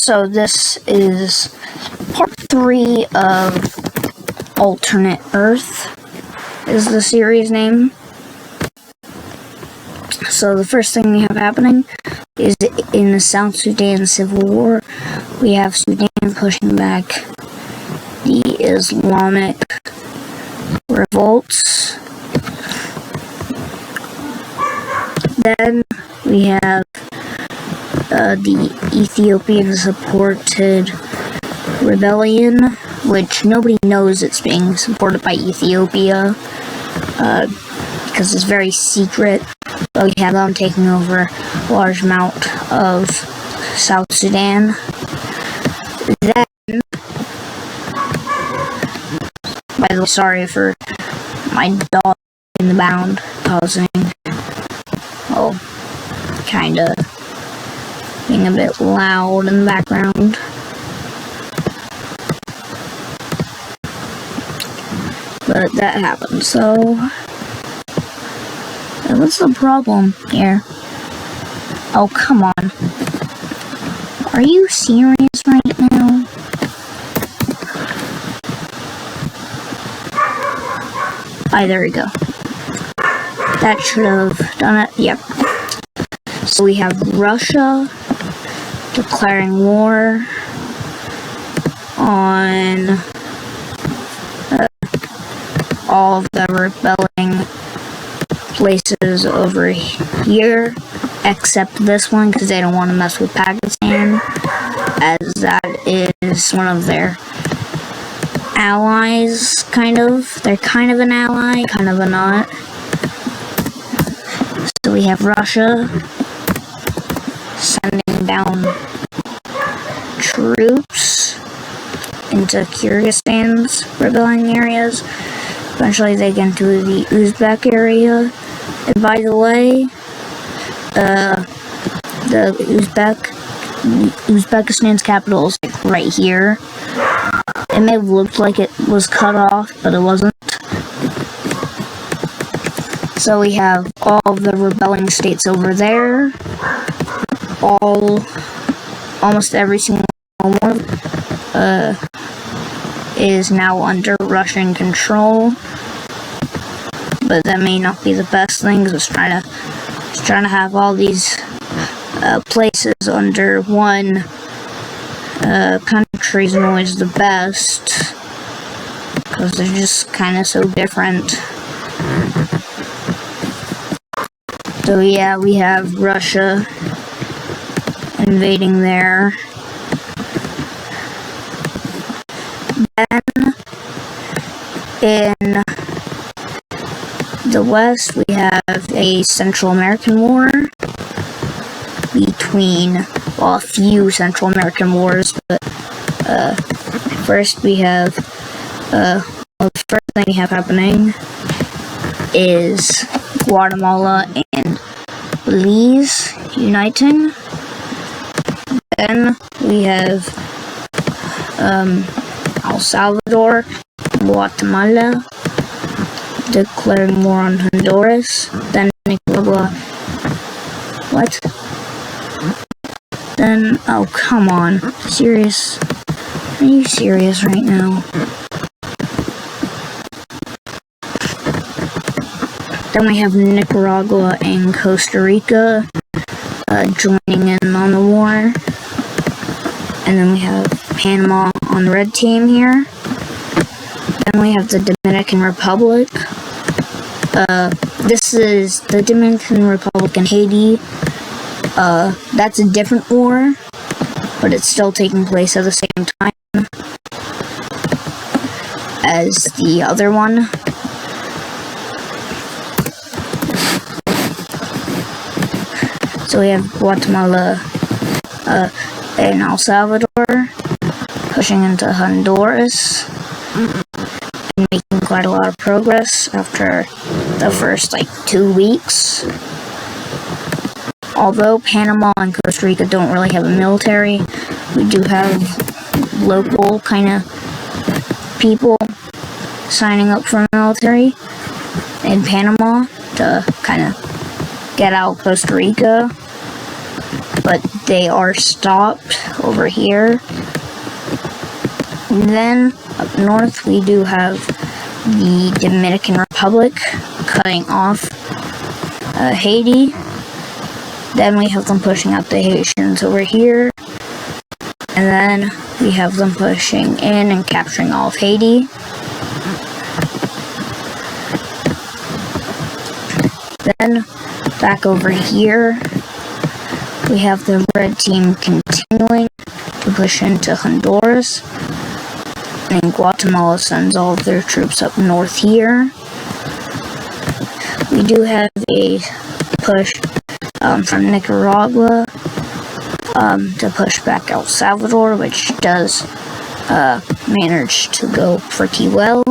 So this is part 3 of Alternate Earth, is the series name. So the first thing we have happening is in the South Sudan Civil War. We have Sudan pushing back the Islamic revolts. Then we have the Ethiopian-supported rebellion, which nobody knows it's being supported by Ethiopia, because it's very secret. But we have them taking over a large amount of South Sudan. Then, by the way, sorry for my dog in the background causing, kinda being a bit loud in the background. But that happened, so what's the problem here? Oh, come on. Are you serious right now? There we go. That should have done it. Yep. So we have Russia declaring war on all of the rebelling places over here, except this one, because they don't want to mess with Pakistan, as that is one of their allies, kind of. They're kind of an ally, kind of a not. So we have Russia sending down troops into Kyrgyzstan's rebelling areas. Eventually they get into the Uzbek area. And by the way, the Uzbekistan's capital is like right here. It may have looked like it was cut off, but it wasn't. So we have all of the rebelling states over there. Almost every single one is now under Russian control. But that may not be the best thing, because it's trying to have all these places under one country isn't always the best, because they're just kind of so different. So yeah, we have Russia invading there. Then in the West, we have a Central American war between, well, a few Central American wars, but first we have, the first thing we have happening is Guatemala and Belize uniting. Then we have El Salvador, Guatemala declaring war on Honduras. Then Nicaragua. What? Then, oh, come on. Serious? Are you serious right now? Then we have Nicaragua and Costa Rica joining in on the war. And then we have Panama on the red team here. Then we have the Dominican Republic. This is the Dominican Republic and Haiti. That's a different war, but it's still taking place at the same time as the other one. So we have Guatemala and El Salvador pushing into Honduras and making quite a lot of progress after the first 2 weeks. Although Panama and Costa Rica don't really have a military, we do have local kind of people signing up for military in Panama to kind of get out of Costa Rica. but they are stopped over here. And then up north we do have the Dominican Republic cutting off Haiti. Then we have them pushing out the Haitians over here. And then we have them pushing in and capturing all of Haiti. Then back over here, we have the red team continuing to push into Honduras. And Guatemala sends all of their troops up north here. We do have a push from Nicaragua to push back El Salvador, which does manage to go pretty well.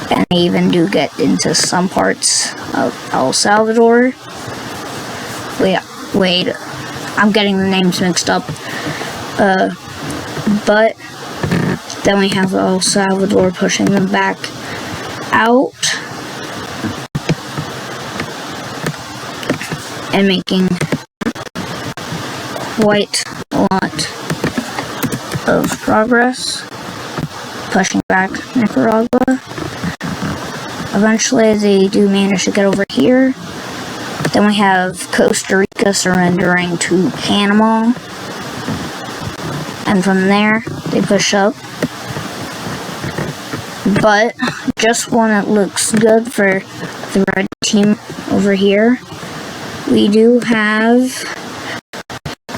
And they even do get into some parts of El Salvador. Wait, I'm getting the names mixed up. But then we have El Salvador pushing them back out and making quite a lot of progress, pushing back Nicaragua. Eventually they do manage to get over here. Then we have Costa Rica surrendering to Panama. And from there, they push up. But just when it looks good for the red team over here, we do have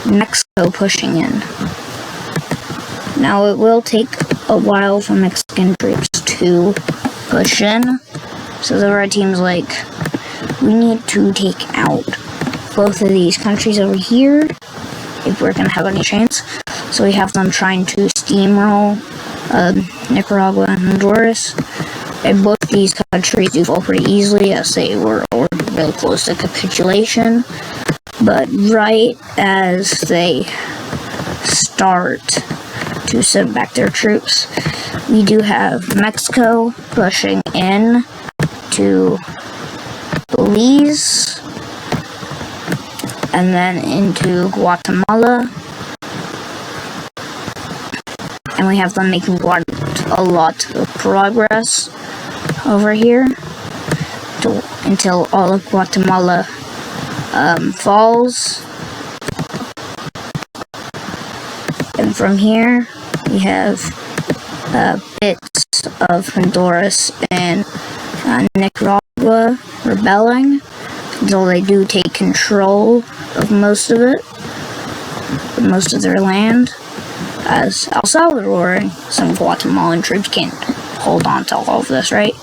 Mexico pushing in. Now it will take a while for Mexican troops to push in. So the red team's like, we need to take out both of these countries over here if we're gonna have any chance. So we have them trying to steamroll Nicaragua and Honduras. And both these countries do fall pretty easily as they were already really close to capitulation. But right as they start to send back their troops, we do have Mexico pushing in to Belize, and then into Guatemala, and we have them making a lot of progress over here until all of Guatemala falls. And from here we have bits of Honduras and Nicaragua rebelling until they do take control of most of it, most of their land, as El Salvador and some Guatemalan troops can't hold on to all of this, right?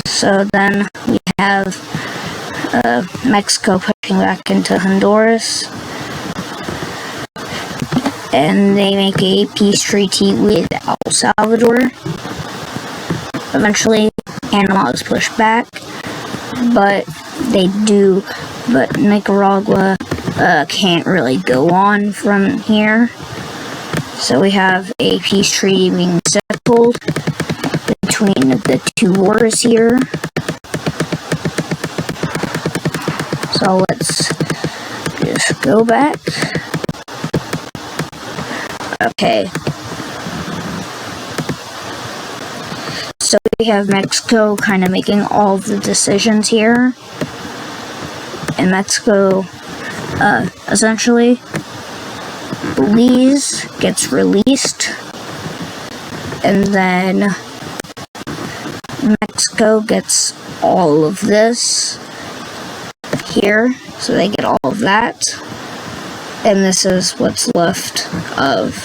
So then we have Mexico pushing back into Honduras, and they make a peace treaty with El Salvador. Eventually, Panama is pushed back, but Nicaragua can't really go on from here. So we have a peace treaty being settled between the two wars here. So let's just go back. Okay. So we have Mexico kind of making all of the decisions here. And Mexico, essentially, Belize gets released. And then Mexico gets all of this here. So they get all of that. And this is what's left of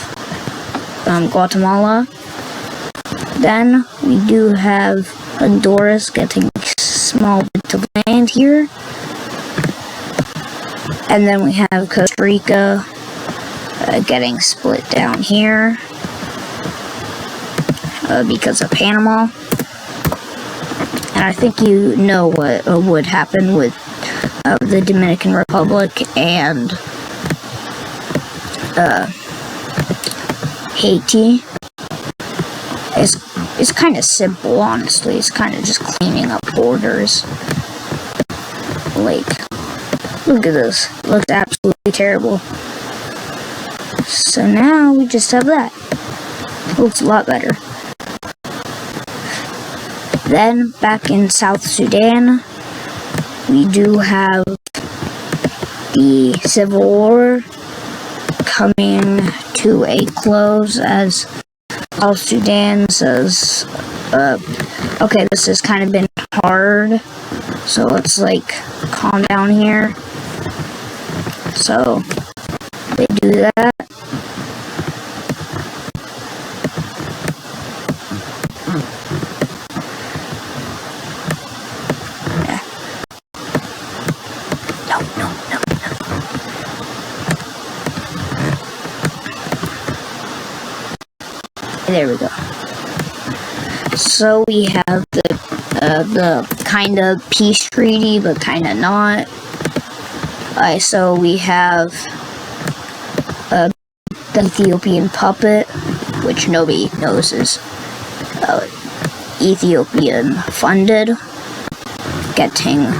Guatemala. Then we do have Honduras getting a small bit of land here. And then we have Costa Rica getting split down here because of Panama. And I think you know what would happen with the Dominican Republic and Haiti. It's kind of simple, honestly. It's kind of just cleaning up borders. Like, Look at this. It looks absolutely terrible. So now we just have that. It looks a lot better. Then, back in South Sudan, we do have the Civil War coming to a close as South Sudan says, okay, this has kind of been hard, so let's like calm down here. So they do that. Yeah. No. There we go. So we have the kind of peace treaty, but kind of not. So we have the Ethiopian puppet, which nobody knows is Ethiopian funded, getting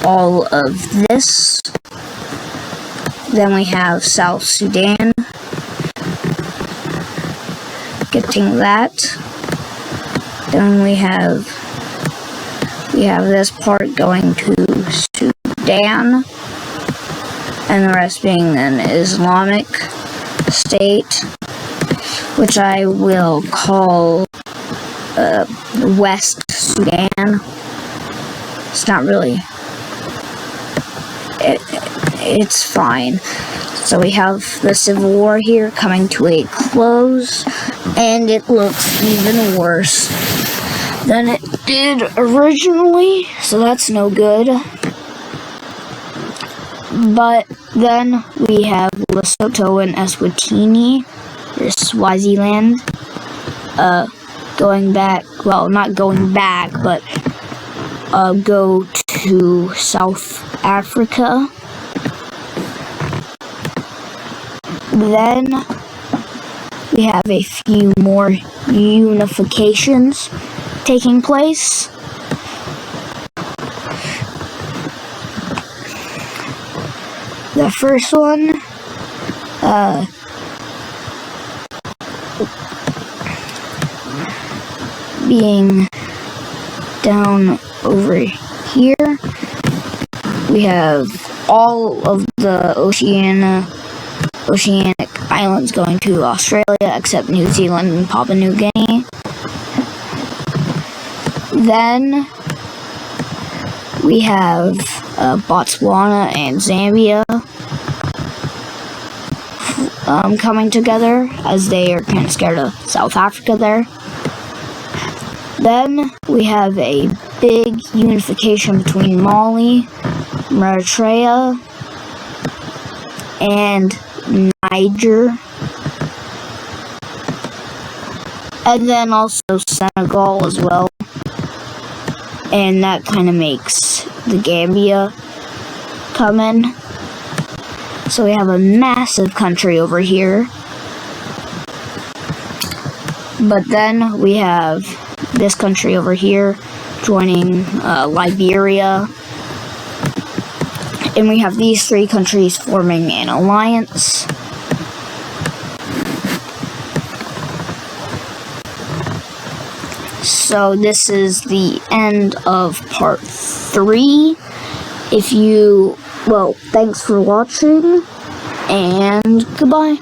all of this. Then we have South Sudan getting that. Then we have this part going to Sudan, and the rest being an Islamic state, which I will call West Sudan. It's not really. It's fine. So we have the Civil War here coming to a close, and it looks even worse than it did originally, so that's no good. But then we have Lesotho and Eswatini, or Swaziland, going back, well, not going back, but go to South Africa. Then we have a few more unifications taking place. The first one, being down over here, we have all of the oceanic islands going to Australia, except New Zealand and Papua New Guinea. Then we have Botswana and Zambia coming together, as they are kind of scared of South Africa there. Then we have a big unification between Mali, Eritrea, and Niger, and then also Senegal as well, and that kind of makes the Gambia come in. So we have a massive country over here, but then we have this country over here joining Liberia. And we have these three countries forming an alliance. So this is the end of part 3. Thanks for watching, and goodbye.